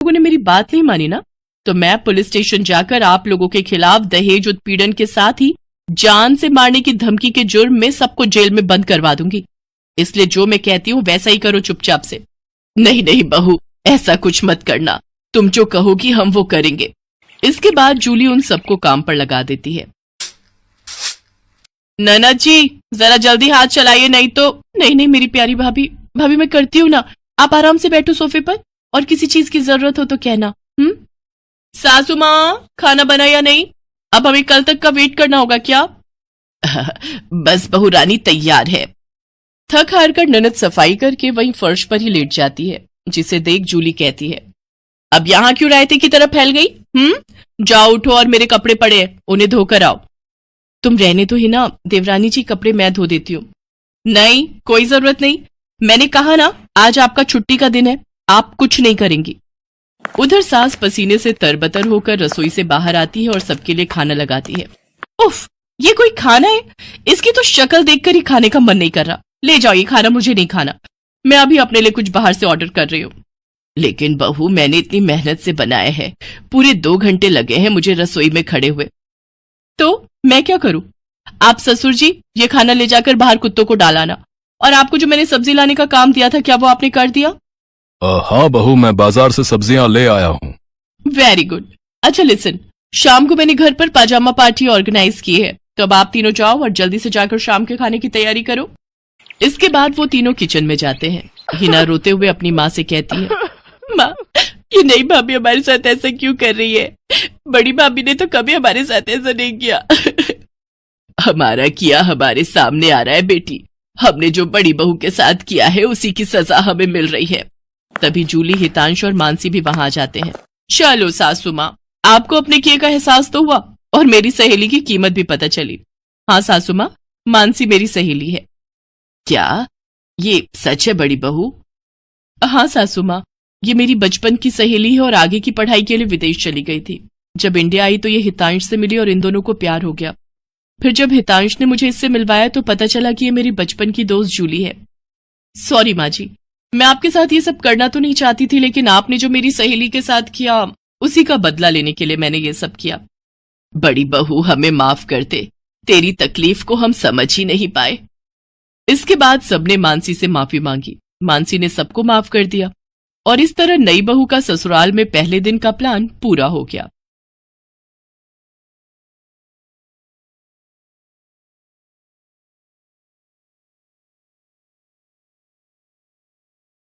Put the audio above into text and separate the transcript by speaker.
Speaker 1: लोगों ने मेरी बात नहीं मानी ना, तो मैं पुलिस स्टेशन जाकर आप लोगों के खिलाफ दहेज उत्पीड़न के साथ ही जान से मारने की धमकी के जुर्म में सबको जेल में बंद करवा दूंगी। इसलिए जो मैं कहती हूँ वैसा ही करो चुपचाप से। नहीं नहीं बहू, ऐसा कुछ मत करना, तुम जो कहोगी हम वो करेंगे। इसके बाद जूली उन सबको काम पर लगा देती है। ननद जी जरा जल्दी हाथ चलाइए, नहीं तो। नहीं नहीं मेरी प्यारी भाभी, भाभी मैं करती हूँ ना, आप आराम से बैठो सोफे पर, और किसी चीज की जरूरत हो तो कहना। सासू माँ खाना बना या नहीं? अब हमें कल तक का वेट करना होगा क्या? बस बहू रानी तैयार है। थक हार कर ननद सफाई करके वहीं फर्श पर ही लेट जाती है, जिसे देख जूली कहती है, अब यहां क्यों रायते की तरफ फैल गई? जाओ उठो और मेरे कपड़े पड़े हैं, उन्हें धोकर आओ। तुम रहने तो ही ना देवरानी जी, कपड़े मैं धो देती हूँ। नहीं कोई जरूरत नहीं, मैंने कहा ना आज आपका छुट्टी का दिन है, आप कुछ नहीं करेंगी। उधर सास पसीने से तरबतर होकर रसोई से बाहर आती है और सबके लिए खाना लगाती है। उफ, ये कोई खाना है? इसकी तो शक्ल देखकर ही खाने का मन नहीं कर रहा। ले जाओ ये खाना, मुझे नहीं खाना, मैं अभी अपने लिए कुछ बाहर से ऑर्डर कर रही हूँ। लेकिन बहू मैंने इतनी मेहनत से बनाया है, पूरे 2 घंटे लगे हैं मुझे रसोई में खड़े हुए। तो मैं क्या करूं? आप ससुर जी ये खाना ले जाकर बाहर कुत्तों को डालाना, और आपको जो मैंने सब्जी लाने का काम दिया था क्या वो आपने कर दिया?
Speaker 2: हाँ बहू, मैं बाजार से सब्जियां ले आया हूँ।
Speaker 1: Very good. अच्छा लिसन, शाम को मैंने घर पर पाजामा पार्टी ऑर्गेनाइज की है, तो अब आप तीनों जाओ और जल्दी से जाकर शाम के खाने की तैयारी करो। इसके बाद वो तीनों किचन में जाते हैं। हिना रोते हुए अपनी माँ से कहती है, माँ ये नई भाभी हमारे साथ ऐसा क्यों कर रही है? बड़ी भाभी ने तो कभी हमारे साथ ऐसा नहीं किया। हमारा किया हमारे सामने आ रहा है बेटी, हमने जो बड़ी बहू के साथ किया है उसी की सजा हमें मिल रही है। तभी जूली, हितांश और मानसी भी वहां आ जाते हैं। चलो सासू माँ, आपको अपने किए का एहसास तो हुआ और मेरी सहेली की कीमत भी पता चली। हाँ सासू माँ, मानसी मेरी सहेली है। क्या ये सच है बड़ी बहू? हाँ सासू माँ, ये मेरी बचपन की सहेली है और आगे की पढ़ाई के लिए विदेश चली गई थी। जब इंडिया आई तो ये हितांश से मिली और इन दोनों को प्यार हो गया। फिर जब हितांश ने मुझे इससे मिलवाया तो पता चला कि ये मेरी बचपन की दोस्त जूली है। सॉरी माँ जी, मैं आपके साथ ये सब करना तो नहीं चाहती थी, लेकिन आपने जो मेरी सहेली के साथ किया उसी का बदला लेने के लिए मैंने ये सब किया। बड़ी बहू हमें माफ कर दे, तेरी तकलीफ को हम समझ ही नहीं पाए। इसके बाद सबने मानसी से माफी मांगी। मानसी ने सबको माफ कर दिया और इस तरह नई बहू का ससुराल में पहले दिन का प्लान पूरा हो गया।